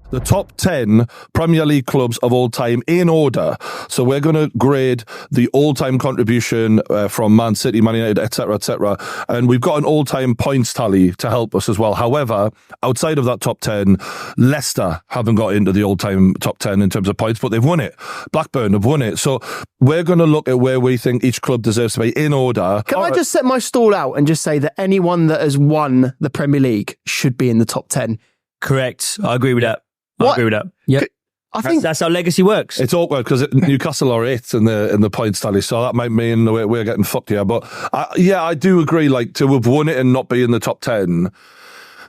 The top 10 Premier League clubs of all time in order. So we're going to grade the all-time contribution from Man City, Man United, etc., etc. And we've got an all-time points tally to help us as well. However, outside of that top 10, Leicester haven't got into the all-time top 10 in terms of points, but they've won it. Blackburn have won it. So we're going to look at where we think each club deserves to be in order. Can I just set my stall out and just say that anyone that has won the Premier League should be in the top 10? Correct. I agree with that. What? I agree with that. Yep. I think that's how legacy works. It's awkward because Newcastle are 8th in the points tally, so that might mean we're getting fucked here. But I do agree, like, to have won it and not be in the top 10.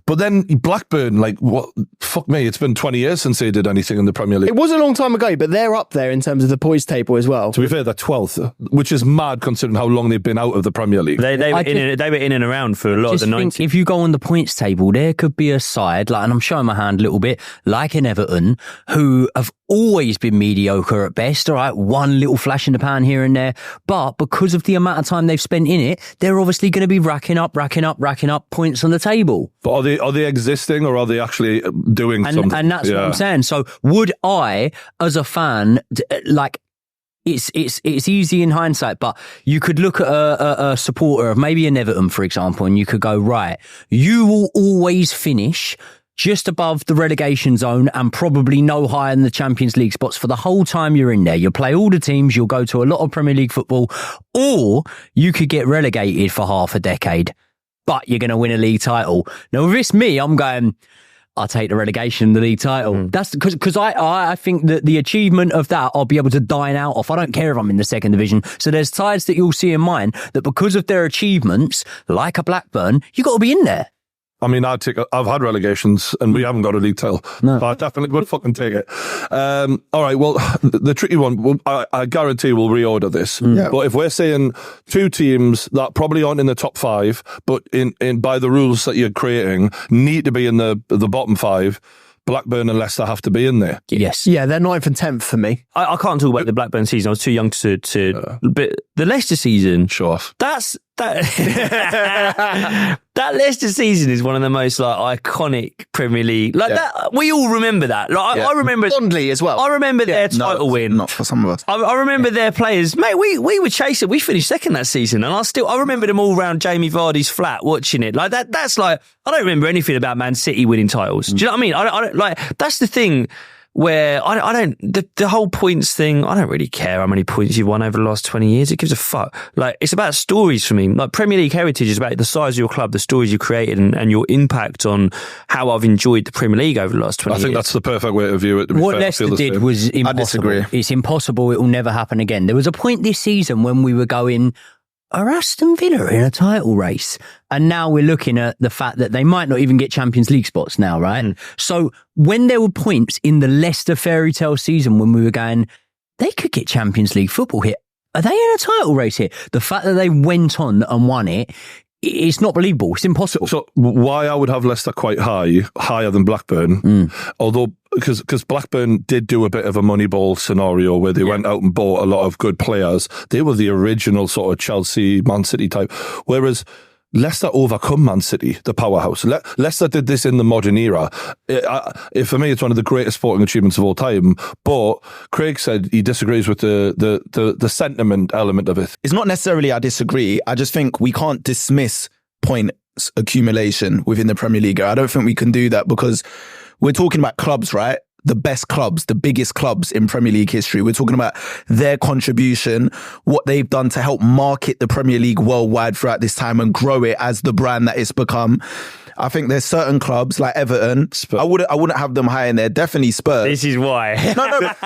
But then Blackburn, like, what? Fuck me, it's been 20 years since they did anything in the Premier League. it was a long time ago, but they're up there in terms of the points table as well. To be fair, they're 12th, which is mad considering how long they've been out of the Premier League. They were in and around for a lot of the 90s. If you go on the points table, there could be a side, like, and I'm showing my hand a little bit, like an Everton, who have always been mediocre at best, all right? One little flash in the pan here and there. But because of the amount of time they've spent in it, they're obviously going to be racking up points on the table. But are they existing or are they actually doing something? And that's what I'm saying. So would I, as a fan, like, it's easy in hindsight, but you could look at a supporter of maybe an Everton, for example, and you could go, right, you will always finish just above the relegation zone and probably no higher than the Champions League spots for the whole time you're in there. You'll play all the teams, you'll go to a lot of Premier League football, or you could get relegated for half a decade, but you're going to win a league title. Now, if it's me, I'm going, I'll take the relegation, the league title. That's because I think that the achievement of that, I'll be able to dine out off. I don't care if I'm in the second division. So there's sides that you'll see in mine that because of their achievements, like a Blackburn, you got to be in there. I mean, I've had relegations and we haven't got a league title. No. But I definitely would fucking take it. All right, well, the tricky one, I guarantee we'll reorder this. Yeah. But if we're saying two teams that probably aren't in the top 5, but in by the rules that you're creating, need to be in the bottom 5, Blackburn and Leicester have to be in there. Yes. Yeah, they're 9th and 10th for me. I can't talk about the Blackburn season. I was too young to but the Leicester season, show off. That Leicester season is one of the most like iconic Premier League. Like that, we all remember that. Like I remember fondly as well. I remember their title win. Not for some of us. I remember their players, mate. We were chasing. We finished second that season, and I remember them all around Jamie Vardy's flat watching it. Like that. That's like I don't remember anything about Man City winning titles. Do you know what I mean? I don't like. That's the thing. Where I don't, the whole points thing, I don't really care how many points you've won over the last 20 years. It gives a fuck. Like, it's about stories for me. Like, Premier League heritage is about the size of your club, the stories you created, and your impact on how I've enjoyed the Premier League over the last 20 years. I think that's the perfect way to view it. What Leicester did was impossible. I disagree. It's impossible. It will never happen again. There was a point this season when we were going, are Aston Villa in a title race? And now we're looking at the fact that they might not even get Champions League spots now, right? So when there were points in the Leicester fairy tale season when we were going, they could get Champions League football here. Are they in a title race here? The fact that they went on and won it, it's not believable. It's impossible. So why I would have Leicester quite higher than Blackburn, although because Blackburn did do a bit of a Moneyball scenario where they went out and bought a lot of good players. They were the original sort of Chelsea, Man City type, whereas Leicester overcome Man City, the powerhouse. Leicester did this in the modern era. For me, it's one of the greatest sporting achievements of all time. But Craig said he disagrees with the sentiment element of it. It's not necessarily I disagree. I just think we can't dismiss points accumulation within the Premier League. I don't think we can do that because we're talking about clubs, right? The best clubs, the biggest clubs in Premier League history. We're talking about their contribution, what they've done to help market the Premier League worldwide throughout this time and grow it as the brand that it's become. I think there's certain clubs like Everton. I wouldn't have them high in there. Definitely Spurs. This is why. But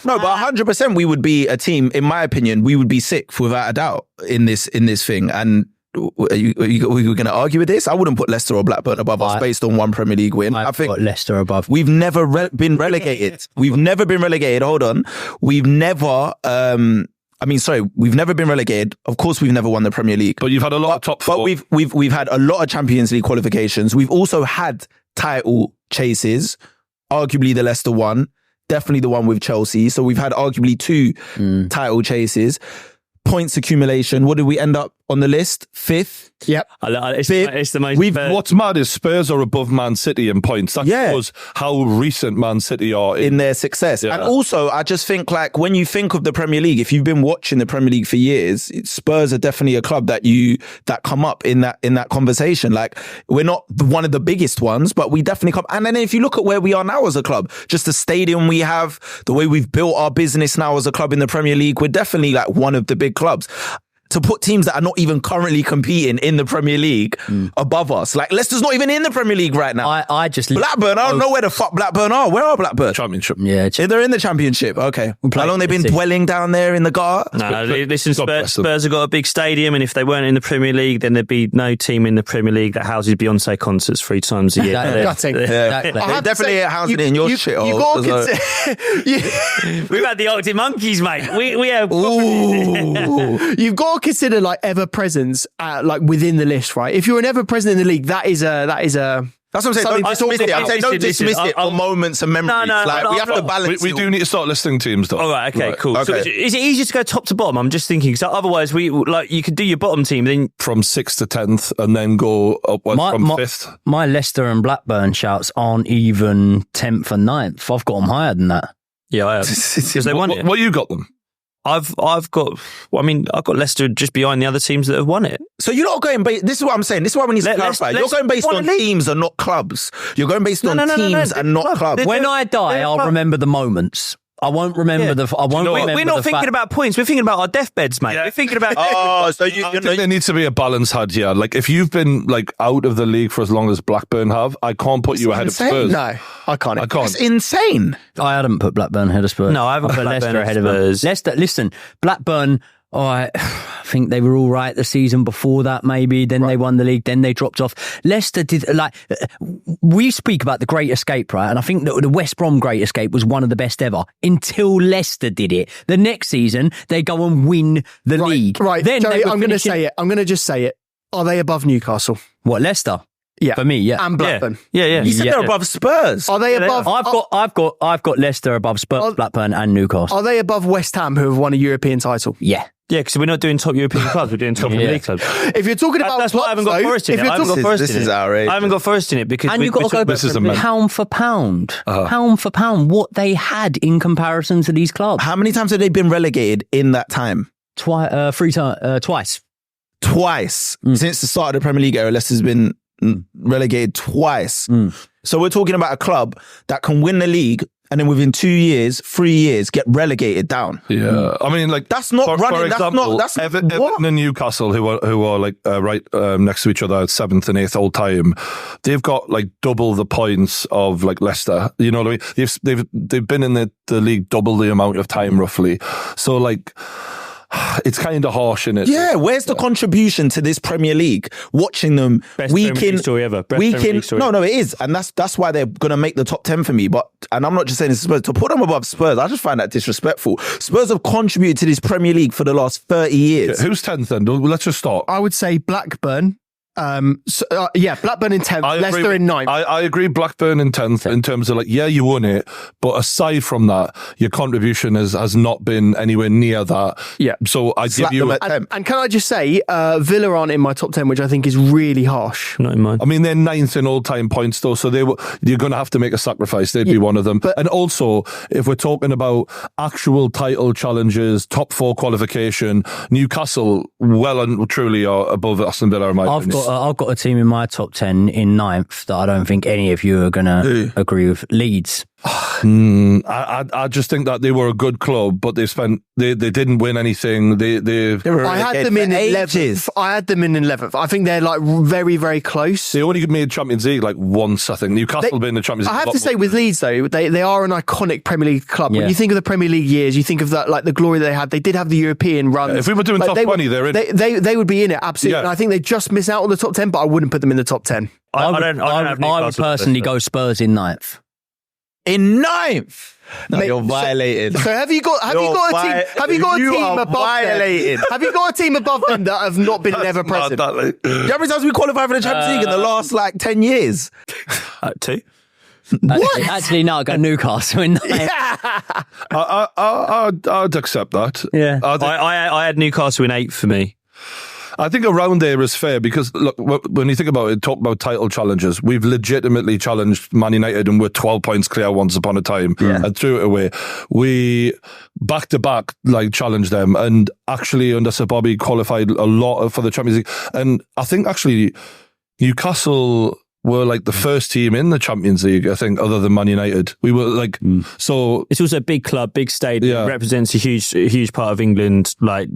100% we would be a team. In my opinion, we would be sixth without a doubt in this thing. And are you going to argue with this? I wouldn't put Leicester or Blackburn above us based on one Premier League win. I think Leicester above. We've never been relegated. We've never been relegated. Hold on. We've never been relegated. Of course, we've never won the Premier League. But you've had a lot of top four. But we've had a lot of Champions League qualifications. We've also had title chases. Arguably the Leicester one. Definitely the one with Chelsea. So we've had arguably 2 title chases. Points accumulation. What did we end up? on the list, 5th. Yep. It's the most. What's mad is Spurs are above Man City in points. That shows how recent Man City are in their success. Yeah. And also, I just think like when you think of the Premier League, if you've been watching the Premier League for years, Spurs are definitely a club that come up in that conversation. Like we're not one of the biggest ones, but we definitely come. And then if you look at where we are now as a club, just the stadium we have, the way we've built our business now as a club in the Premier League, we're definitely like one of the big clubs. To put teams that are not even currently competing in the Premier League above us. Like, Leicester's not even in the Premier League right now. Blackburn, I don't know where the fuck Blackburn are. Where are Blackburn? Championship. Yeah. They're in the Championship. Okay. How long they been dwelling down there in the gutter? No, listen, Spurs have got a big stadium, and if they weren't in the Premier League, then there'd be no team in the Premier League that houses Beyonce concerts 3 times a year. Gutting. They definitely housing it in your shithole. We've had the Arctic Monkeys, mate. We have. You've got to consider like ever presence like within the list, right? If you're an ever present in the league, that is a that's what I'm saying. Don't dismiss it. I'm saying don't dismiss it for moments and memories. No, we have to balance. We do need to start listing teams, though. All right. Okay. Cool. Okay. So is it easier to go top to bottom? I'm just thinking. So otherwise, you could do your bottom team then from 6th to 10th, and then go upwards from 5th. My Leicester and Blackburn shouts aren't even 10th and 9th. I've got them higher than that. Yeah, I have. Because they won it. What you got them? I've got Leicester just behind the other teams that have won it. So you're not going based. This is what I'm saying. This is what we need to clarify. You're going based on teams and not clubs. You're going based on teams and not clubs. When I die, I'll remember the moments. I won't remember We're not thinking about points. We're thinking about our deathbeds, mate. Yeah. We're thinking about. So I think there needs to be a balance had here. Like if you've been like out of the league for as long as Blackburn have, I can't put you ahead of Spurs. No, I can't. It's insane. I hadn't put Blackburn ahead of Spurs. No, I haven't put Leicester ahead of Spurs. Leicester, listen, Blackburn. I think they were all right the season before that, maybe. Then they won the league. Then they dropped off. Leicester did, we speak about the Great Escape, right? And I think that the West Brom Great Escape was one of the best ever until Leicester did it. The next season, they go and win the league. Right, then Joey, I'm going to say it. I'm going to just say it. Are they above Newcastle? What, Leicester? Yeah. For me, yeah. And Blackburn. Yeah. You said they're above Spurs. Are they above? I've got Leicester above Spurs, Blackburn and Newcastle. Are they above West Ham, who have won a European title? Yeah. Yeah, because we're not doing top European clubs, we're doing top Premier League clubs. If you're talking about that's why I haven't got Forest in it. This is outrageous. I haven't got Forest in it because and you've got to go pound for pound, what they had in comparison to these clubs. How many times have they been relegated in that time? Twice. Twice since the start of the Premier League era. Leicester's been relegated twice. So we're talking about a club that can win the league and then within 2 years, 3 years, get relegated down. Yeah, I mean, like that's not running. For example, that's Everton and Newcastle, who are like right next to each other at 7th and 8th all time, they've got like double the points of like Leicester. You know what I mean? They've been in the league double the amount of time roughly. So like. It's kind of harsh, isn't it? Yeah, where's the contribution to this Premier League? Watching them week in, story ever. No, it is, and that's why they're going to make the top 10 for me. And I'm not just saying this is Spurs. To put them above Spurs, I just find that disrespectful. Spurs have contributed to this Premier League for the last 30 years. Yeah, who's 10th then? Let's just start. I would say Blackburn. Blackburn in 10th, Leicester in 9th. I agree, Blackburn in 10th in terms of like, yeah, you won it, but aside from that, your contribution has not been anywhere near that. Yeah. So I give you... And can I just say, Villa aren't in my top 10, which I think is really harsh. Not in mine. I mean, they're 9th in all-time points though, so you're going to have to make a sacrifice. They'd be one of them. And also, if we're talking about actual title challenges, top 4 qualification, Newcastle well and truly are above Aston Villa in my opinion. I've got a team in my top 10 in 9th that I don't think any of you are going to agree with. Leeds. I just think that they were a good club, but they didn't win anything. I had them in 11th. I think they're like very, very close. They only made Champions League like once, I think. Newcastle been in the Champions League. I have to say with Leeds though, they are an iconic Premier League club. Yeah. When you think of the Premier League years, you think of that like the glory that they had. They did have the European run. If we were doing top 20, they're in. They would be in it absolutely. Yeah. And I think they just miss out on the top 10, but I wouldn't put them in the top 10. I would personally go Spurs in 9th. In 9th? No, you're violated. So have you got a team above them that have not been ever present? How many times we qualified for the Champions League in the last like 10 years? 2. Actually, no, I got Newcastle in 9th. Yeah. I'd accept that. Yeah. I had Newcastle in 8th for me. I think around there is fair because, look, when you think about it, talk about title challenges, we've legitimately challenged Man United and we're 12 points clear once upon a time and threw it away. We back-to-back challenged them and actually under Sir Bobby qualified a lot for the Champions League. And I think actually Newcastle were the first team in the Champions League, I think, other than Man United. We were so. It's also a big club, big stadium, represents a huge part of England. I've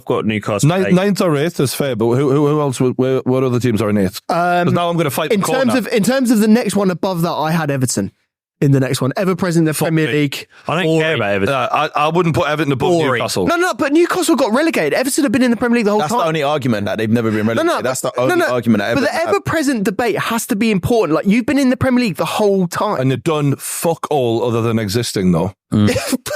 got Newcastle. Ninth or eighth is fair, but who else? What other teams are in eighth? Because now I'm going to fight in terms of the next one above that. I had Everton. In the next one, ever present in the Premier League. I don't care about Everton. I wouldn't put Everton above Newcastle. No, but Newcastle got relegated. Everton have been in the Premier League the whole time. That's the only argument that they've never been relegated. That's the only argument that Everton But the ever-present debate has to be important. You've been in the Premier League the whole time. And you've done fuck all other than existing, though.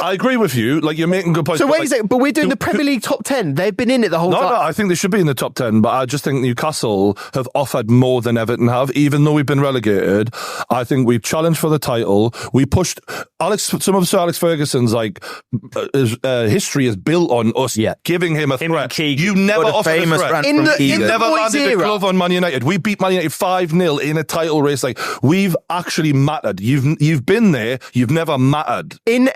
I agree with you. You're making good points. So wait a second, but we're doing the Premier League top 10. They've been in it the whole time. No, I think they should be in the top 10, but I just think Newcastle have offered more than Everton have, even though we've been relegated. I think we've challenged for the title. We pushed some of Sir Alex Ferguson's history is built on us giving him a threat. You never offered a threat. In You the never boys' landed era. a glove on Man United. We beat Man United 5-0 in a title race. We've actually mattered. You've been there. You've never mattered. In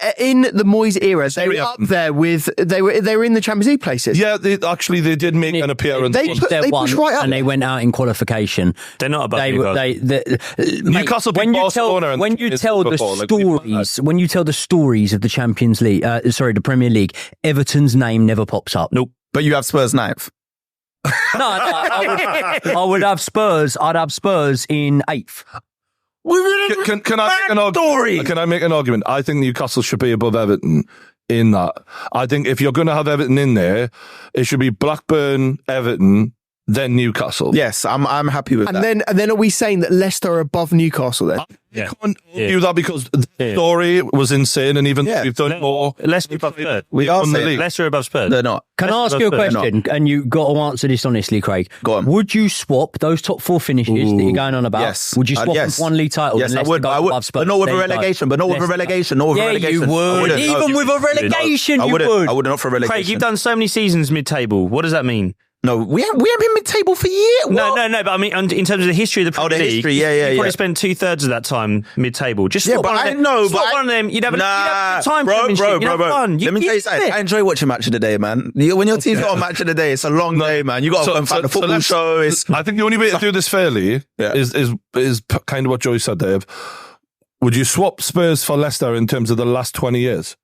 the Moyes era, they were up there with they were in the Champions League places. Yeah, they did make an appearance. They pushed right up. And they went out in qualification. They're not above Newcastle beat Barcelona. When you tell the stories of the Champions League, the Premier League, Everton's name never pops up. Nope. But you have Spurs ninth. No, I would have Spurs. I'd have Spurs in eighth. Can I make an argument? I think Newcastle should be above Everton in that. I think if you're going to have Everton in there, it should be Blackburn, Everton, then Newcastle. Yes, I'm happy with that. And then are we saying that Leicester are above Newcastle then? You can't do that because the story was insane, and even we've done more. Leicester above Spurs. We are saying Leicester above Spurs. they're not. Can I ask you a question? And you got to answer this honestly, Craig. Go on. Would you swap those top four finishes that you're going on about? Yes. Would you swap Yes. one league title? Yes, and I Leicester would. go I would. above Spurs? But not with a There you go. relegation. But not with a relegation. Not with a Yeah, relegation. you would. I Even with a relegation, I you wouldn't. would. I would not for a relegation. Craig, you've done so many seasons mid-table. What does that mean? No, we haven't been mid-table for years. No, but I mean, in terms of the history of the Premier League, history, you probably spent 2/3 of that time mid-table. Just Yeah, swap but one I of them. know, Swap but one of them. You'd have a good time. bro. You'd have fun. Let me tell you something. I enjoy watching Match of the Day, man. When your team's got a Match of the Day, it's a long day, man. You got to go and find a football show. I think the only way to do this fairly is kind of what Joey said, Dave. Would you swap Spurs for Leicester in terms of the last 20 years?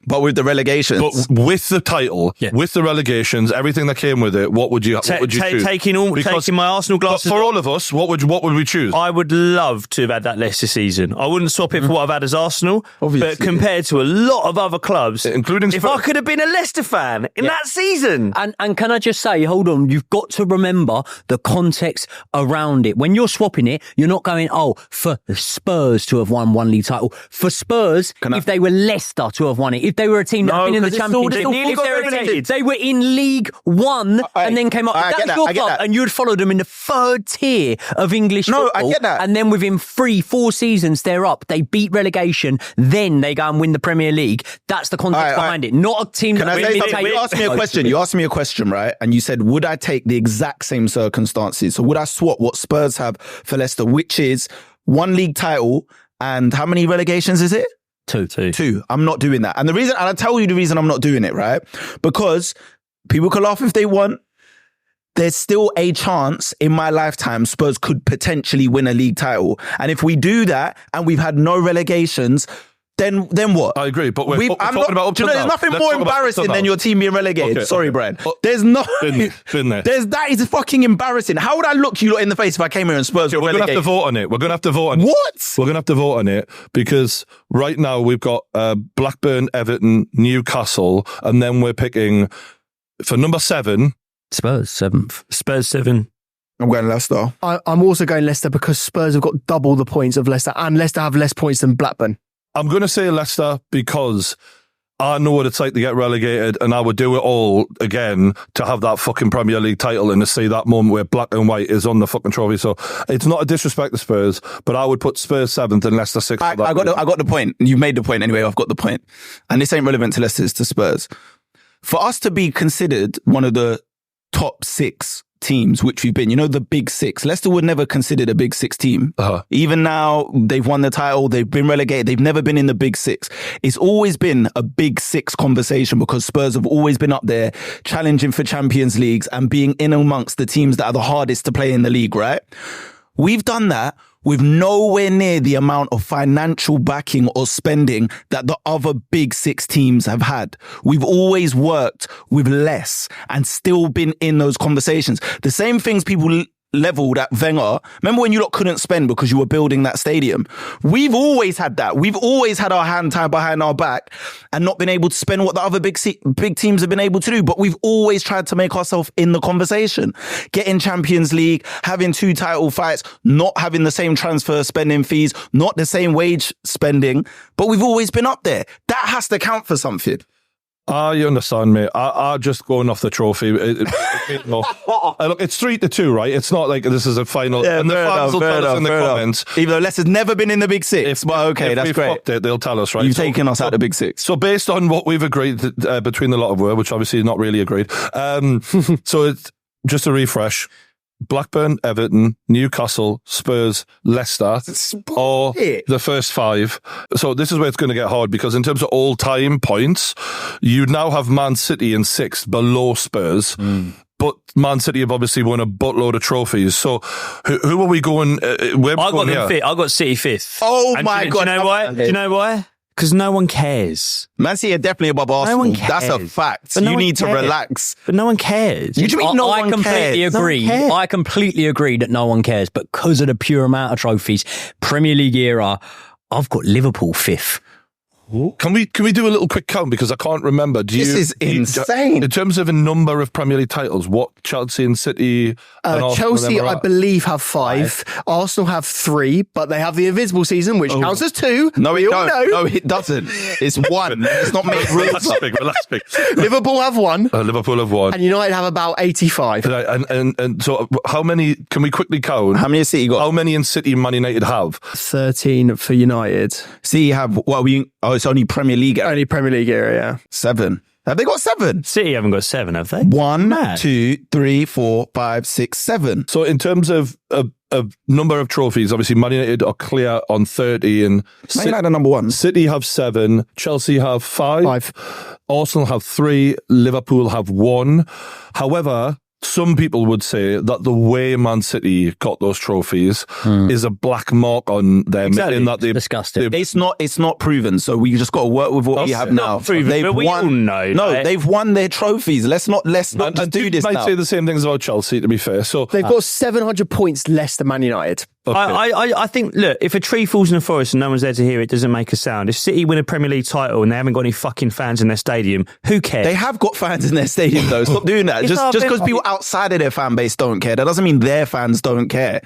But with the relegations. But with the title, with the relegations, everything that came with it, what would you choose? Taking my Arsenal glasses. For all of us, what would we choose? I would love to have had that Leicester season. I wouldn't swap it for what I've had as Arsenal. Obviously. But compared to a lot of other clubs, including if Spurs. I could have been a Leicester fan in that season. And can I just say, hold on, you've got to remember the context around it. When you're swapping it, you're not going, for Spurs to have won one league title. For Spurs, if they were Leicester to have won it. If they were a team that had been in the Championship, they were in League One and then came up. That's your club, and you'd follow them in the third tier of English football. I get that. And then within 3-4 seasons, they're up. They beat relegation. Then they go and win the Premier League. That's the context behind it. Not a team Can that I say something? You asked me a question. You asked me a question, right? And you said, would I take the exact same circumstances? So would I swap what Spurs have for Leicester, which is one league title and how many relegations is it? Two. I'm not doing that. And I'll tell you the reason I'm not doing it, right? Because people can laugh if they want. There's still a chance in my lifetime Spurs could potentially win a league title. And if we do that and we've had no relegations, then what? I agree, but we're talking about up to now. There's nothing more embarrassing than your team being relegated. Okay, Sorry, Brian. There's no... Been there. That is fucking embarrassing. How would I look you lot in the face if I came here and Spurs were We're going to have to vote on it. We're going to have to vote on it. What? We're going to have to vote on it because right now we've got Blackburn, Everton, Newcastle, and then we're picking for number 7... Spurs, 7th. Spurs 7. I'm going Leicester. I'm also going Leicester because Spurs have got double the points of Leicester and Leicester have less points than Blackburn. I'm going to say Leicester because I know what it's like to get relegated and I would do it all again to have that fucking Premier League title and to see that moment where black and white is on the fucking trophy. So it's not a disrespect to Spurs, but I would put Spurs 7th and Leicester 6th. I got the point. You've made the point anyway. I've got the point. And this ain't relevant to Leicester, it's to Spurs. for us to be considered one of the top 6 teams, which we've been, the big 6. Leicester would never considered a big 6 team. Even now, they've won the title, they've been relegated, they've never been in the big 6. It's always been a big 6 conversation because Spurs have always been up there challenging for Champions Leagues and being in amongst the teams that are the hardest to play in the league, right? We've done that with nowhere near the amount of financial backing or spending that the other big 6 teams have had. We've always worked with less and still been in those conversations. The same things people leveled at Wenger. Remember when you lot couldn't spend because you were building that stadium? We've always had that. We've always had our hand tied behind our back and not been able to spend what the other big teams have been able to do. But we've always tried to make ourselves in the conversation. Getting Champions League, having 2 title fights, not having the same transfer spending fees, not the same wage spending. But we've always been up there. That has to count for something. You understand, mate. I just going off the trophy. Look, it's 3-2, right? It's not like this is a final. Yeah, and the fans will tell us in the comments. Even though Leicester's never been in the big 6. But okay, that's great. Fucked it, they'll tell us, right? You've taken us out of the big 6. So based on what we've agreed between the lot of which obviously is not really agreed. So it's just a refresh. Blackburn, Everton, Newcastle, Spurs, Leicester, or the first 5. So this is where it's going to get hard because in terms of all-time points, you now have Man City in 6th below Spurs. But Man City have obviously won a buttload of trophies. So who are we going? I got City 5th. Oh my God. Do you know why? Do you know why? Because no one cares. Man City are definitely above Arsenal. No one cares. That's a fact. But no you one need to cares. relax. But no one cares. You mean no one completely cares? agree. No one cares. I completely agree that no one cares. But because of the pure amount of trophies, Premier League era, I've got Liverpool 5th. Can we do a little quick count because I can't remember. This is insane. In terms of a number of Premier League titles, what Chelsea and City and Arsenal Chelsea, are I at? believe, have 5. Arsenal have 3, but they have the invisible season, which counts as 2. No, we it all don't. know. No, it doesn't. It's 1. It's not made rules up. Relax. Liverpool have 1, Liverpool have won. and United have about 85. And so how many, can we quickly count? How many has City got? How many in City and Man United have? 13 for United. City have, it's only Premier League. Only Premier League era, yeah. 7. Have they got 7? City haven't got 7, have they? 1, Mad. 2, 3, 4, 5, 6, 7. So in terms of number of trophies, obviously Man United are clear on 30 and Man United are number 1. City have 7, Chelsea have 5, Arsenal have 3, Liverpool have 1. However, some people would say that the way Man City got those trophies is a black mark on them. Exactly. In that they Disgusting. It's not proven, so we just got to work with what we have now. Proven, but we all know, No, right? they've won their trophies. Let's not just do this might now. say the same things about Chelsea, to be fair. So They've got 700 points less than Man United. okay. I think, look, if a tree falls in the forest and no one's there to hear it, doesn't make a sound. If City win a Premier League title and they haven't got any fucking fans in their stadium, who cares? They have got fans in their stadium, though. Stop doing that. It's Just because people outside of their fan base don't care, that doesn't mean their fans don't care.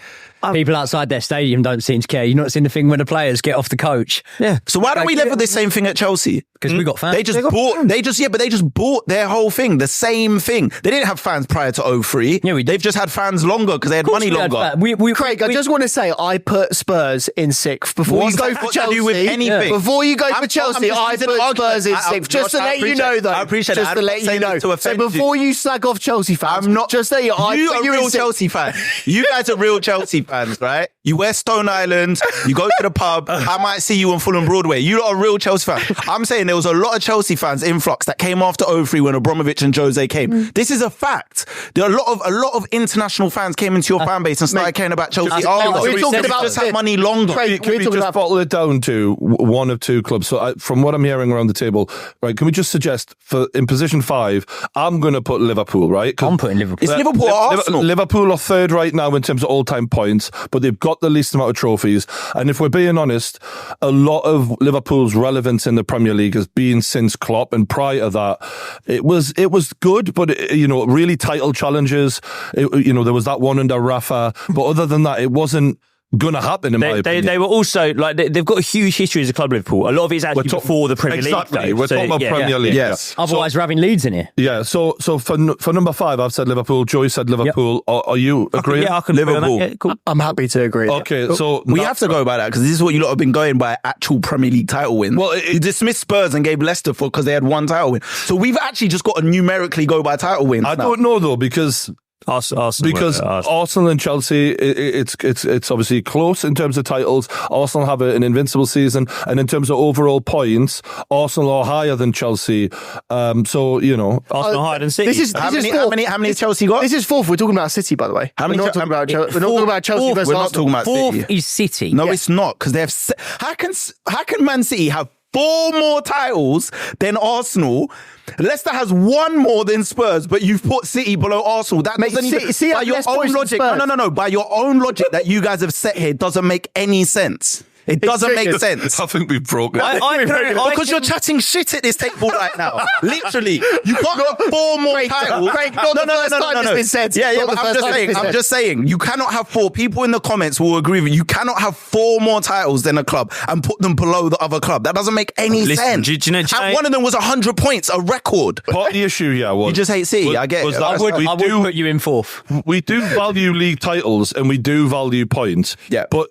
People outside their stadium don't seem to care. You've not seen the thing when the players get off the coach. Yeah. So why don't we level the same thing at Chelsea? Because we got fans. They just bought their whole thing, the same thing. They didn't have fans prior to 03. Yeah, we did. They've just had fans longer because they had money longer. Craig, I just want to say I put Spurs in 6th before What's you go that for got to Chelsea. do with anything? Before you go I'm for Chelsea, just I using put argument. Spurs in 6th. Just to let you know, though. I appreciate just that. to let you know. To offend so before you slag off Chelsea fans, I'm not. Just let you. I You put are you real in 6th. Chelsea fans. You guys are real Chelsea fans, right? You wear Stone Island. You go to the pub. I might see you on Fulham Broadway. You lot are real Chelsea fans. I'm saying there was a lot of Chelsea fans influx that came after 03 when Abramovich and Jose came. This is a fact. There are a lot of international fans came into your fan base and started caring about Chelsea. we're talking about just had money longer. Craig, Can we just bottle it down to one of 2 clubs? So from what I'm hearing around the table, right, can we just suggest in position 5, I'm going to put Liverpool, right? I'm putting Liverpool. It's Liverpool or Arsenal. Liverpool are 3rd right now in terms of all-time points, but they've got the least amount of trophies. And if we're being honest, a lot of Liverpool's relevance in the Premier League has been since Klopp, and prior to that, it was good, but really title challenges. There was that one under Rafa, but other than that, it wasn't going to happen, in my opinion. They were also, like, they've got a huge history as a club, Liverpool. A lot of it's actually before the Premier League. Exactly. We're talking about Premier League. Yes. Otherwise, we're having Leeds in here. Yeah, so for number 5, I've said Liverpool. Joey said Liverpool. Are you agreeing? Yeah, I can agree on that. Liverpool. Yeah, cool. I'm happy to agree. Okay, so We have to go by that because this is what you lot have been going by, actual Premier League title win. Well, you dismissed Spurs and gave Leicester because they had one title win. So we've actually just got to numerically go by title wins. I don't know though, because Arsenal and Chelsea, it's obviously close in terms of titles. Arsenal have an invincible season, and in terms of overall points, Arsenal are higher than Chelsea. So Arsenal higher than City. How many has Chelsea got? This is 4th. We're talking about City, by the way. How many? We're not talking about Chelsea versus We're not Arsenal. talking about 4th City. is City. No, it's not, because they have. How can Man City have 4 more titles than Arsenal? Leicester has 1 more than Spurs, but you've put City below Arsenal. That doesn't even, by your own logic. No. By your own logic that you guys have set here doesn't make any sense. It doesn't make sense. I think we've broken it. Because you're chatting shit at this table right now. Literally. You can't have 4 more titles. Craig, not the first time it's been said. Yeah, Not but the I'm first just time saying. it's been I'm said. just saying. You cannot have 4. People in the comments will agree with you. You cannot have 4 more titles than a club and put them below the other club. That doesn't make any sense. do you know- And one of them was 100 points, a record. Part of the issue here was You just hate City. I get it. I would put you in 4th. we do value league titles and we do value points. Yeah. But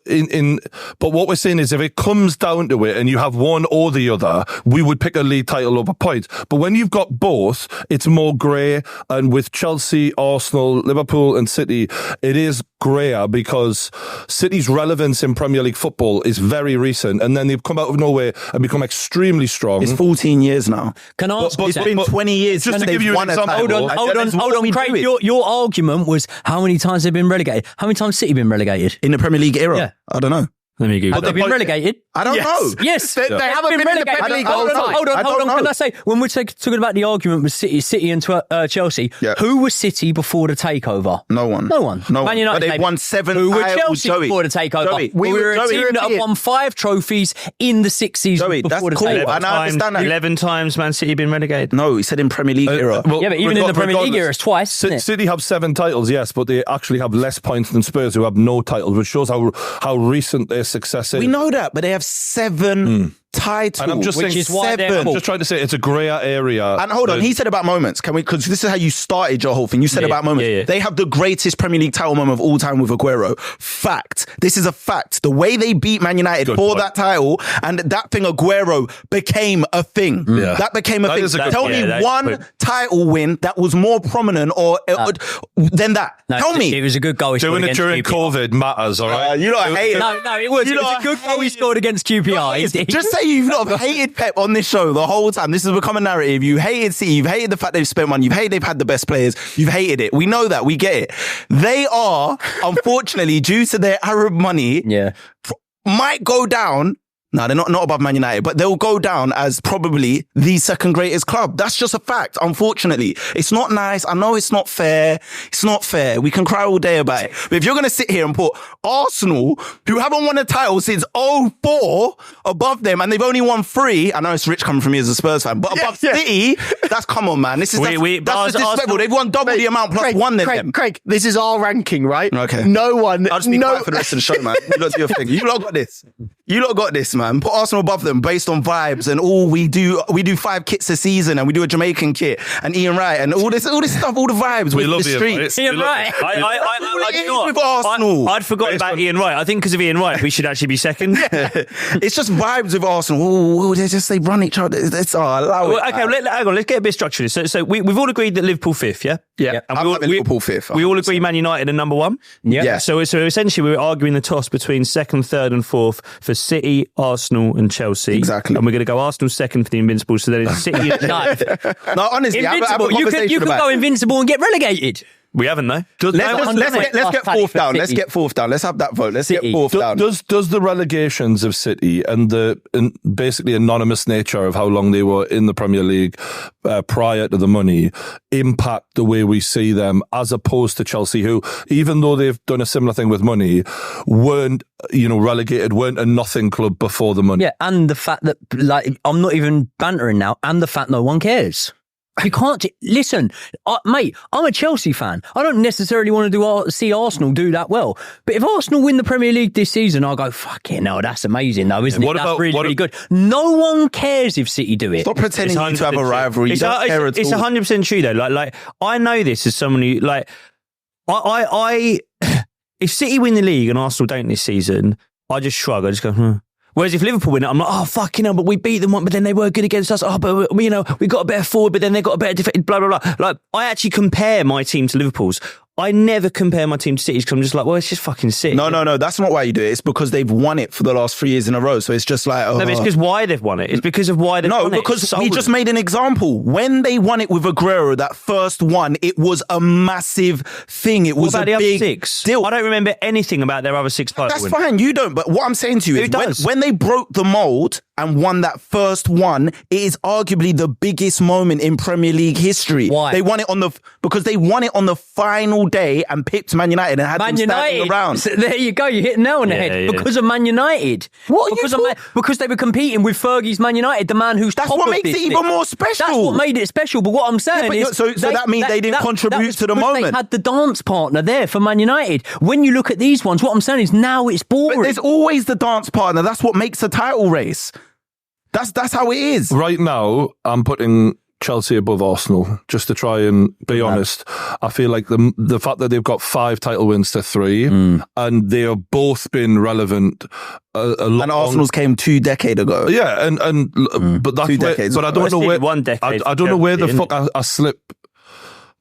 but what we're saying is, if it comes down to it and you have one or the other, we would pick a league title over points. But when you've got both, it's more grey. And with Chelsea, Arsenal, Liverpool and City, it is greyer because City's relevance in Premier League football is very recent, and then they've come out of nowhere and become extremely strong. It's 14 years now. Can I ask It's been 20 years just since to give they've you an won a example- title. Hold on, Craig. Your argument was how many times they've been relegated. How many times City been relegated? In the Premier League era? Yeah. I don't know. Let me go. Have they been relegated? I don't know. Yes, They haven't been in the Premier League the whole time. Hold I on. don't know. Can I say, when we're talking about the argument with City and Chelsea, Yeah. who was City before the takeover? No one. No one. Man United, But they've maybe. won 7 Who were titles, Chelsea Joey. before the takeover? Joey. We were a Joey. team that have won 5 trophies in the 6 seasons Joey, that's before the cool. takeover. And I understand that. 11 times Man City been relegated. No, he said in Premier League era. Well, Yeah, but even in the Premier League era, it's twice, isn't it? City have 7 titles, yes, but they actually have less points than Spurs, who have no titles, which shows how recent their success is. We know that, but they have 7 titles. And I'm just Which saying, is why they're 7. cool. just trying to say it's a greyer area. And hold on, he said about moments. Can we? Because this is how you started your whole thing. You said about moments. yeah. They have the greatest Premier League title moment of all time with Aguero. Fact. This is a fact. The way they beat Man United Good for point. that title, and that thing Aguero became a thing. Yeah. That became a That thing. is a good Tell point. me Yeah, one that's title win that was more prominent or than that. No, Tell me. It was a good goal he scored Doing it against during QPR. COVID matters, all right? You lot hate it. No, it was. You It was lot a good goal he hate scored against QPR. Just say you've not hated Pep on this show the whole time. This has become a narrative. You hated City. You've hated the fact they've spent money. You've hated they've had the best players. You've hated it. We know that. We get it. They are, unfortunately, due to their Arab money, Yeah. might go down. No, they're not above Man United, but they'll go down as probably the second greatest club. That's just a fact, unfortunately. It's not nice. I know it's not fair. It's not fair. We can cry all day about it. But if you're going to sit here and put Arsenal, who haven't won a title since 2004, above them, and they've only won 3, I know it's rich coming from me as a Spurs fan, but above City, that's, come on, man. This is, that's disrespectful. Arsenal, They've won double the amount plus 1 than them. Craig, this is our ranking, right? Okay. No one. I'll just be quiet for the rest of the show, man. You lot do your thing. You lot got this. You lot got this, man. Put Arsenal above them based on vibes and all we do 5 kits a season and we do a Jamaican kit and Ian Wright and all this stuff, all the vibes We with love the Ian streets. Wright. Ian Wright. I do you know what? With Arsenal. I'd forgotten about Ian Wright. I think because of Ian Wright, we should actually be second. It's just vibes with Arsenal. Oh, they run each other. It's allow it. Well, okay, hang on. Let's get a bit structured. So we've all agreed that Liverpool 5th, yeah? Yeah. And I'm having Liverpool 5th. We all agree Man United are number 1? Yeah. So essentially we're arguing the toss between 2nd, 3rd and 4th for City, Arsenal and Chelsea. Exactly. And we're going to go Arsenal 2nd for the Invincibles. So then it's City and No, honestly, have a Invincible. You conversation could about go it. invincible and get relegated. We haven't though. Let's get fourth down. Let's get fourth down. Let's have that vote. Let's get fourth down. Does the relegations of City and the basically anonymous nature of how long they were in the Premier League prior to the money impact the way we see them as opposed to Chelsea, who, even though they've done a similar thing with money, weren't relegated, weren't a nothing club before the money? Yeah, and the fact that, like, I'm not even bantering now, and the fact no one cares. You can't listen, mate. I'm a Chelsea fan. I don't necessarily want to see Arsenal do that well. But if Arsenal win the Premier League this season, I'll go, fucking hell, that's amazing, though, isn't it? That's really good. No one cares if City do it. Stop pretending to have a rivalry. It's 100% true though. Like I know this as someone who like I if City win the league and Arsenal don't this season, I just shrug. I just go, Whereas if Liverpool win it, I'm like, oh, fucking hell, but we beat them, but then they were good against us. Oh, but, we got a better forward, but then they got a better defense, blah, blah, blah. Like, I actually compare my team to Liverpool's. I never compare my team to City's because I'm just like, well, it's just fucking sick. No. That's not why you do it. It's because they've won it for the last 3 years in a row. So it's just like... No, but it's because why they've won it. It's because of why they've won it. No, because we just made an example. When they won it with Aguero, that first one, it was a massive thing. It was a big deal. I don't remember anything about their other 6 titles. That's fine. You don't. But what I'm saying to you is when they broke the mould and won that first one, it is arguably the biggest moment in Premier League history. Why? They won it because they won it on the final day and picked Man United and had them standing around. So there you go. You hit a nail on the head. Yeah. Because of Man United. Because they were competing with Fergie's Man United, the man who's That's top what of makes this it even more special. That's what made it special. But what I'm saying is... So that means they didn't contribute to the moment. They had the dance partner there for Man United. When you look at these ones, what I'm saying is now it's boring. But there's always the dance partner. That's what makes a title race. That's how it is. Right now, I'm putting Chelsea above Arsenal, just to try and be honest. I feel like the fact that they've got 5 title wins to 3, and they have both been relevant a lot. And Arsenal's came 2 decades ago. Yeah, but that's 2 decades. But I don't know where 1 decade. I don't know where the fuck I slip.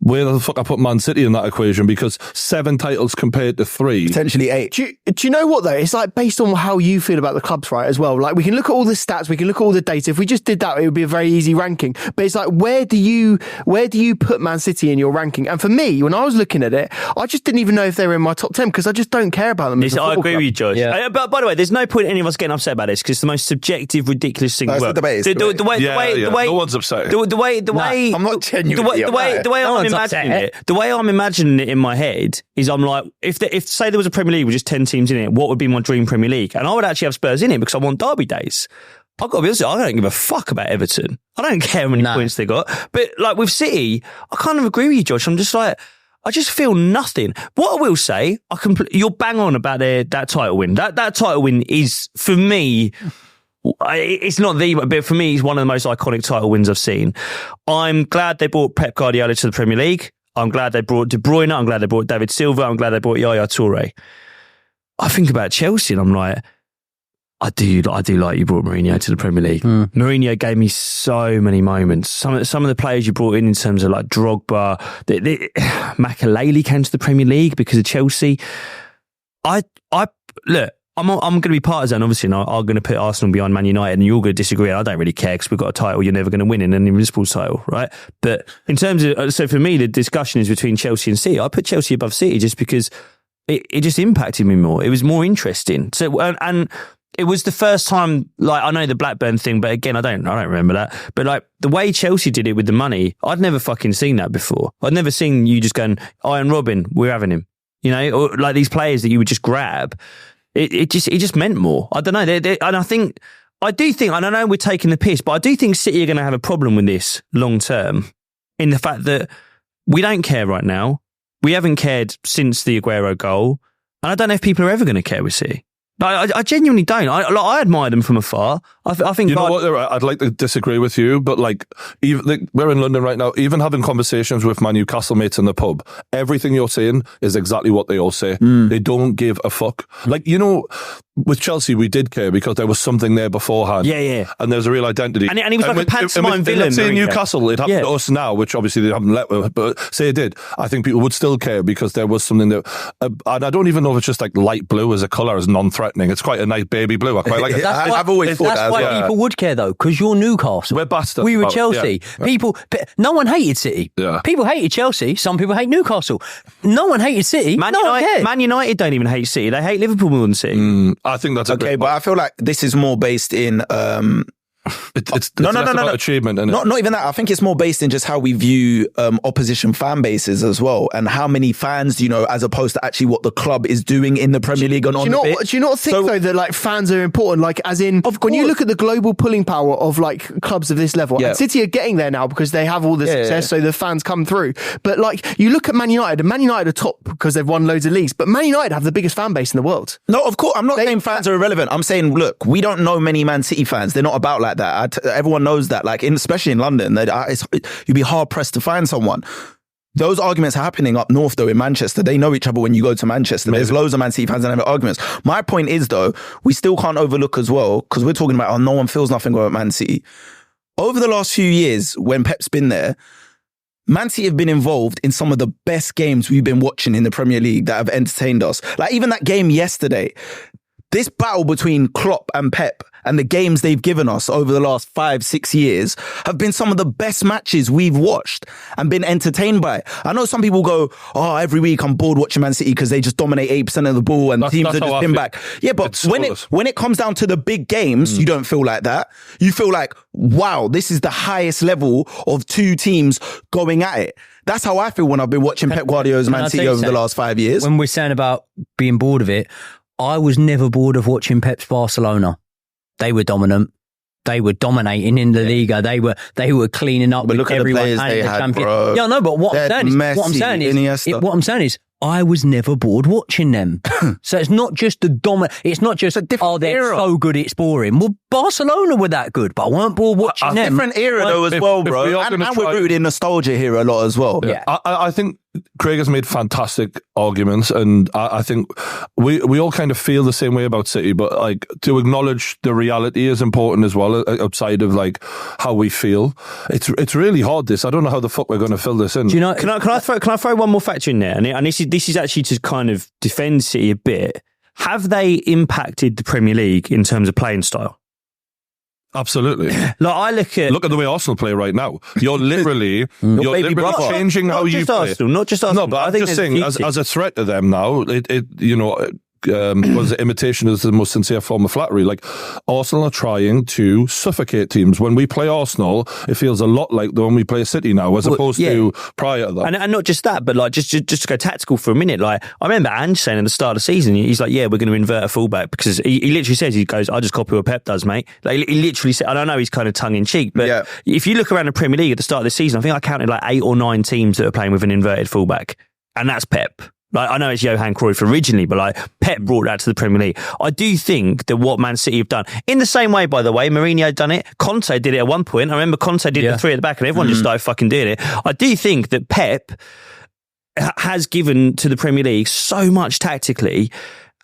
Where the fuck I put Man City in that equation, because 7 titles compared to 3. Potentially 8. Do you know what though? It's like based on how you feel about the clubs, right, as well. Like we can look at all the stats, we can look at all the data. If we just did that, it would be a very easy ranking. But it's like, where do you put Man City in your ranking? And for me, when I was looking at it, I just didn't even know if they were in my top 10 because I just don't care about them. I agree with you, Josh. Yeah. But by the way, there's no point any of us getting upset about this because it's the most subjective, ridiculous thing. That's the debate. The way no one's upset. The way I'm not genuinely the way I'm imagining it. The way I'm imagining it in my head is I'm like, if say there was a Premier League with just 10 teams in it, what would be my dream Premier League? And I would actually have Spurs in it because I want derby days. I've got to be honest, I don't give a fuck about Everton. I don't care how many points they got. But like with City, I kind of agree with you, Josh. I'm just like, I just feel nothing. What I will say, you're bang on about that title win. That title win is, for me... It's not but for me, it's one of the most iconic title wins I've seen. I'm glad they brought Pep Guardiola to the Premier League. I'm glad they brought De Bruyne. I'm glad they brought David Silva. I'm glad they brought Yaya Toure. I think about Chelsea and I'm like, I do like you brought Mourinho to the Premier League. Mourinho gave me so many moments. Some of the players you brought in terms of like Drogba, Makelele came to the Premier League because of Chelsea. Look, I'm going to be partisan, obviously, and I'm going to put Arsenal behind Man United, and you're going to disagree. I don't really care because we've got a title you're never going to win in, an Invisible title, right? But in terms of, so for me, the discussion is between Chelsea and City. I put Chelsea above City just because it just impacted me more. It was more interesting. So, and it was the first time, like, I know the Blackburn thing, but again, I don't remember that. But like the way Chelsea did it with the money, I'd never fucking seen that before. I'd never seen you just going, Iron Robin, we're having him, you know, or like these players that you would just grab. It just meant more. I don't know. And I don't know we're taking the piss, but I do think City are going to have a problem with this long term in the fact that we don't care right now. We haven't cared since the Aguero goal. And I don't know if people are ever going to care with City. Like, I genuinely don't. I admire them from afar. I think... You know what? I'd like to disagree with you, but like, we're in London right now, even having conversations with my Newcastle mates in the pub, everything you're saying is exactly what they all say. They don't give a fuck. Like, you know, with Chelsea, we did care because there was something there beforehand. Yeah. And there's a real identity. And he was like a pantomime villain. Let's say Newcastle, it happened to us now, which obviously they haven't let with, but say it did. I think people would still care because there was something that, and I don't even know if it's just like light blue as a colour is non-threatening. It's quite a nice baby blue. I quite like it. I've always thought that's why people would care though, because you're Newcastle. We're bastards. We were Chelsea. Yeah. No one hated City. Yeah. People hated Chelsea. Some people hate Newcastle. No one hated City. Man United don't even hate City. They hate Liverpool more than City. I think that's okay, but I feel like this is more based in It's less about achievement, isn't it? Not even that. I think it's more based in just how we view opposition fan bases as well, and how many fans do you know, as opposed to actually what the club is doing in the Premier League and on the pitch. Do you not think though that like fans are important? Like as in, when you look at the global pulling power of like clubs of this level, and City are getting there now because they have all the success, so the fans come through. But like you look at Man United, and Man United are top because they've won loads of leagues. But Man United have the biggest fan base in the world. No, of course, I'm not saying fans are irrelevant. I'm saying, look, we don't know many Man City fans. They're not about like that. Everyone knows that. Like, especially in London, you'd be hard pressed to find someone. Those arguments are happening up north, though, in Manchester. They know each other when you go to Manchester. There's loads of Man City fans and have arguments. My point is, though, we still can't overlook as well, because we're talking about, no one feels nothing about Man City. Over the last few years, when Pep's been there, Man City have been involved in some of the best games we've been watching in the Premier League that have entertained us. Like, even that game yesterday, this battle between Klopp and Pep and the games they've given us over the last 5-6 years have been some of the best matches we've watched and been entertained by. I know some people go, every week I'm bored watching Man City because they just dominate 8% of the ball and teams are just pinned back. Yeah, but when it comes down to the big games, you don't feel like that. You feel like, wow, this is the highest level of two teams going at it. That's how I feel when I've been watching Pep Guardiola's Man City over the last 5 years. When we're saying about being bored of it, I was never bored of watching Pep's Barcelona. They were dominant. They were dominating in the Liga. They were cleaning up. But with look everyone at the players they had, bro. Yeah, no, but what I'm saying is, I was never bored watching them. So it's not just the dominant. It's not just they're so good it's boring. Well, Barcelona were that good, but I weren't bored watching them. Different era though as well, bro. And we're rooted in nostalgia here a lot as well. Yeah. I think Craig has made fantastic arguments, and I think we all kind of feel the same way about City, but like to acknowledge the reality is important as well, outside of like how we feel. It's really hard, this. I don't know how the fuck we're going to fill this in. Do you know? Can I throw one more factor in there? And this is actually to kind of defend City a bit. Have they impacted the Premier League in terms of playing style? Absolutely. Like I look at the way Arsenal play right now. You're literally changing how you play. Arsenal, not just Arsenal. No, but I'm just saying, as a threat to them now, was imitation is the most sincere form of flattery. Like Arsenal are trying to suffocate teams. When we play Arsenal, it feels a lot like the when we play City now, as opposed to prior to that. And not just that, but like just to go tactical for a minute. Like I remember Ange saying at the start of the season, he's like, "Yeah, we're going to invert a fullback," because he literally says, he goes, "I just copy what Pep does, mate." Like he literally said, and I know he's kind of tongue in cheek, but if you look around the Premier League at the start of the season, I think I counted like 8 or 9 teams that are playing with an inverted fullback, and that's Pep. Like I know it's Johan Cruyff originally, but like Pep brought that to the Premier League. I do think that what Man City have done, in the same way, by the way, Mourinho had done it. Conte did it at one point. I remember Conte did the 3 at the back, and everyone just started fucking doing it. I do think that Pep has given to the Premier League so much tactically,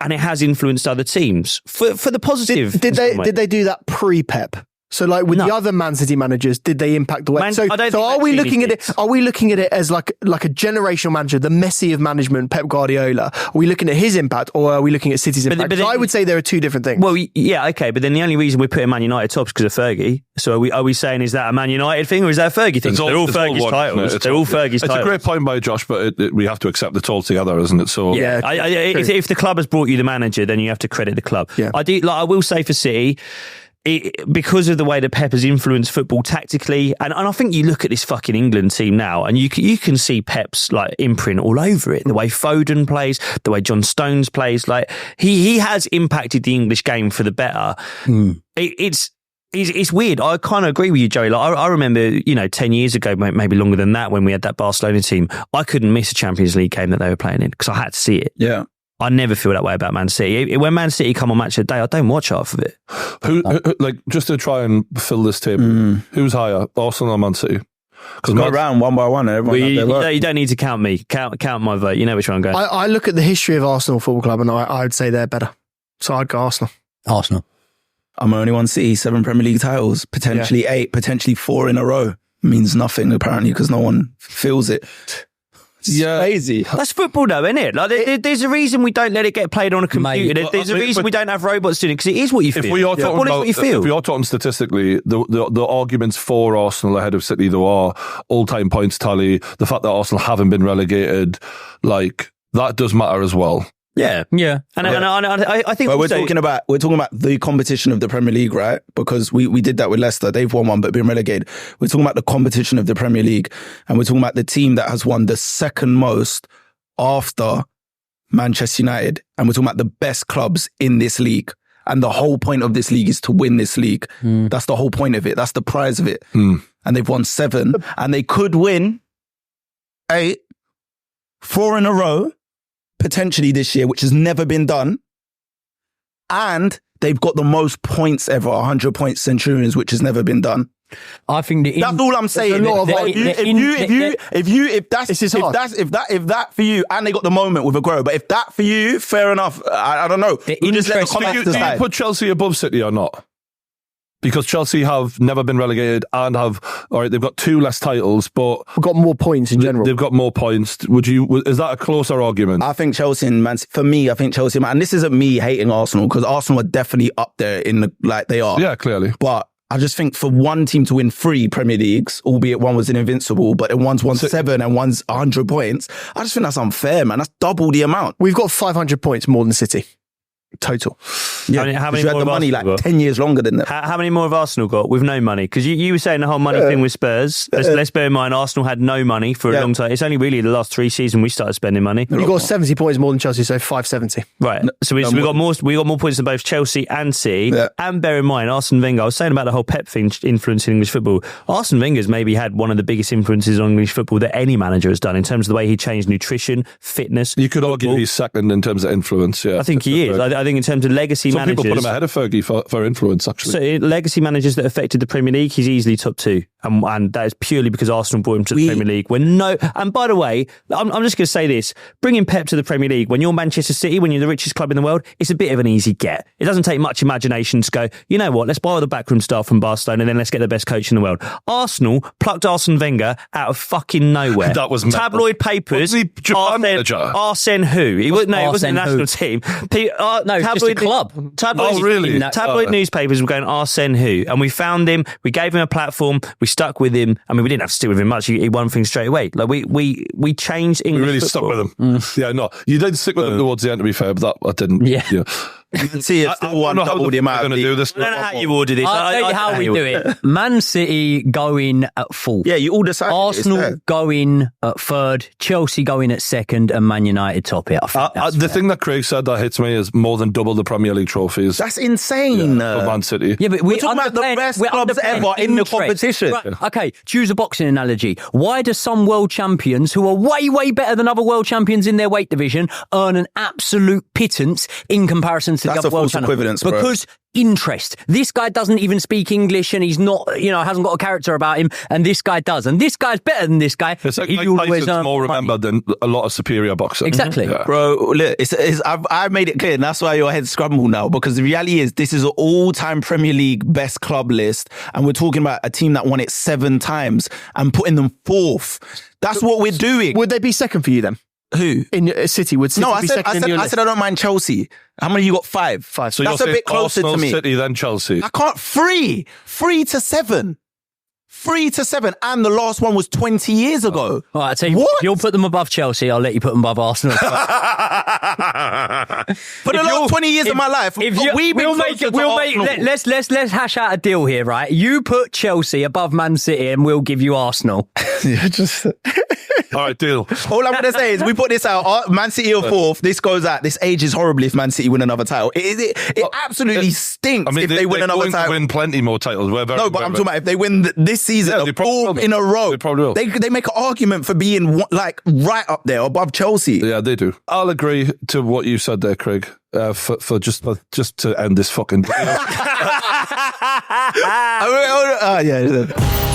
and it has influenced other teams for the positive. Did they do that pre-Pep? So, like with the other Man City managers, did they impact the way? Are we looking at it? Are we looking at it as like a generational manager, the Messi of management, Pep Guardiola? Are we looking at his impact, or are we looking at City's impact? But I would say there are two different things. Well, yeah, okay, but then the only reason we're putting Man United top is because of Fergie. So are we saying, is that a Man United thing or is that a Fergie thing? They're all Fergie's titles. They're all Fergie's titles. It's a great point by Josh, but we have to accept it all together, isn't it? So yeah, if the club has brought you the manager, then you have to credit the club. Yeah. I will say for City, because of the way that Pep has influenced football tactically, and I think you look at this fucking England team now, and you can see Pep's like imprint all over it. The way Foden plays, the way John Stones plays, like he has impacted the English game for the better. It's weird. I kind of agree with you, Joey. Like I remember, 10 years ago, maybe longer than that, when we had that Barcelona team, I couldn't miss a Champions League game that they were playing in because I had to see it. Yeah. I never feel that way about Man City. When Man City come on Match of the Day, I don't watch half of it. Who just to try and fill this table, who's higher, Arsenal or Man City? Because go around one by one. You don't need to count me. Count my vote. You know which one I'm going. I look at the history of Arsenal Football Club, and I would say they're better. So I'd go Arsenal. I'm only one City, 7 Premier League titles, potentially 8, potentially 4 in a row. Means nothing apparently because no one feels it. It's crazy. That's football though, isn't it? Like, there's a reason we don't let it get played on a computer. There's a reason we don't have robots doing it, because it is what you feel. If we are talking statistically, the arguments for Arsenal ahead of City, though, are all-time points tally, the fact that Arsenal haven't been relegated, like, that does matter as well. Yeah. And I think But also, we're talking about the competition of the Premier League, right? Because we did that with Leicester. They've won one but been relegated. We're talking about the competition of the Premier League, and we're talking about the team that has won the second most after Manchester United, and we're talking about the best clubs in this league. And the whole point of this league is to win this league. That's the whole point of it. That's the prize of it. And they've won 7, and they could win 8, 4 in a row, potentially this year, which has never been done. And they've got the most points ever, 100 points Centurions, which has never been done. I think that's all I'm saying. If that for you, and they got the moment with Aguero, but if that for you, fair enough. I don't know. Do you put Chelsea above City or not? Because Chelsea have never been relegated and they've got 2 less titles, but we've got more points in general. They've got more points. Is that a closer argument? I think Chelsea and Man City, for me, I think Chelsea, and this isn't me hating Arsenal, because Arsenal are definitely up there they are. Yeah, clearly. But I just think for one team to win 3 Premier Leagues, albeit one was an invincible, but then one's won 7 and one's 100 points, I just think that's unfair, man. That's double the amount. We've got 500 points more than City. Total. Yeah, how many you had more the money Arsenal 10 years longer than them. How many more have Arsenal got with no money? Because you were saying the whole money thing with Spurs. Let's bear in mind, Arsenal had no money for a long time. It's only really the last 3 seasons we started spending money. You've got 70 points more than Chelsea, so 570. Right. So we got more points than both Chelsea and City. Yeah. And bear in mind, Arsene Wenger, I was saying about the whole Pep thing influencing English football. Arsene Wenger's maybe had one of the biggest influences on English football that any manager has done in terms of the way he changed nutrition, fitness. You could argue he's second in terms of influence, yeah. I think he is. I think in terms of legacy Some managers. Some people put him ahead of Fergie for influence, actually. So legacy managers that affected the Premier League, he's easily top 2. And that is purely because Arsenal brought him to the Premier League. And by the way, I'm just going to say this. Bringing Pep to the Premier League, when you're Manchester City, when you're the richest club in the world, it's a bit of an easy get. It doesn't take much imagination to go, you know what, let's borrow the backroom staff from Barcelona and then let's get the best coach in the world. Arsenal plucked Arsene Wenger out of fucking nowhere. That was tabloid papers. Was he Japan manager? Arsene who? It wasn't the national team. No, it's just a club. Really? Tabloid newspapers were going, Arsene who? And we found him, we gave him a platform, we stuck with him. I mean, we didn't have to stick with him much. He won things straight away. Like we changed English We really football. stuck with him. Yeah, no. You did stick with him towards the end, to be fair, but that didn't. Yeah. You know. You can see it's still one double the amount. Going to do this. I don't know how you order this. I'll tell you how we do it. Man City going at 4th. Yeah, you all decided. Arsenal going at 3rd, Chelsea going at 2nd, and Man United top it. The thing that Craig said that hits me is more than double the Premier League trophies. That's insane. For Man City. Yeah, but we're talking about the best clubs ever in the competition. Right. Okay, choose a boxing analogy. Why do some world champions who are way, way better than other world champions in their weight division earn an absolute pittance in comparison to the other world champions? Because interest. This guy doesn't even speak English and he's not, hasn't got a character about him, and this guy does. And this guy's better than this guy. It's like Tyson's more remembered than a lot of superior boxing. Exactly. Yeah. Bro, look, I've made it clear, and that's why your head's scrambled now, because the reality is this is an all-time Premier League best club list, and we're talking about a team that won it 7 times and putting them 4th. That's what we're doing. Would they be second for you then? Who? In City? Would City be second in your list? I said I don't mind Chelsea. How many you got? 5. So that's a bit closer Arsenal, to me. City, then Chelsea. I can't. 3 to 7. 3 to 7, and the last one was 20 years ago. All right, I tell you, if you'll put them above Chelsea, I'll let you put them above Arsenal. For the last 20 years of my life, let's hash out a deal here, right? You put Chelsea above Man City, and we'll give you Arsenal. All right, deal. All I'm going to say is we put this out. Man City are 4th. This goes out. This ages horribly if Man City win another title. It absolutely stinks if they win another title. Win plenty more titles. I'm talking about if they win this season, the 4th in a row. They probably will. They make an argument for being right up there above Chelsea. Yeah, they do. I'll agree to what you said there, Craig. For just to end this fucking. Yeah.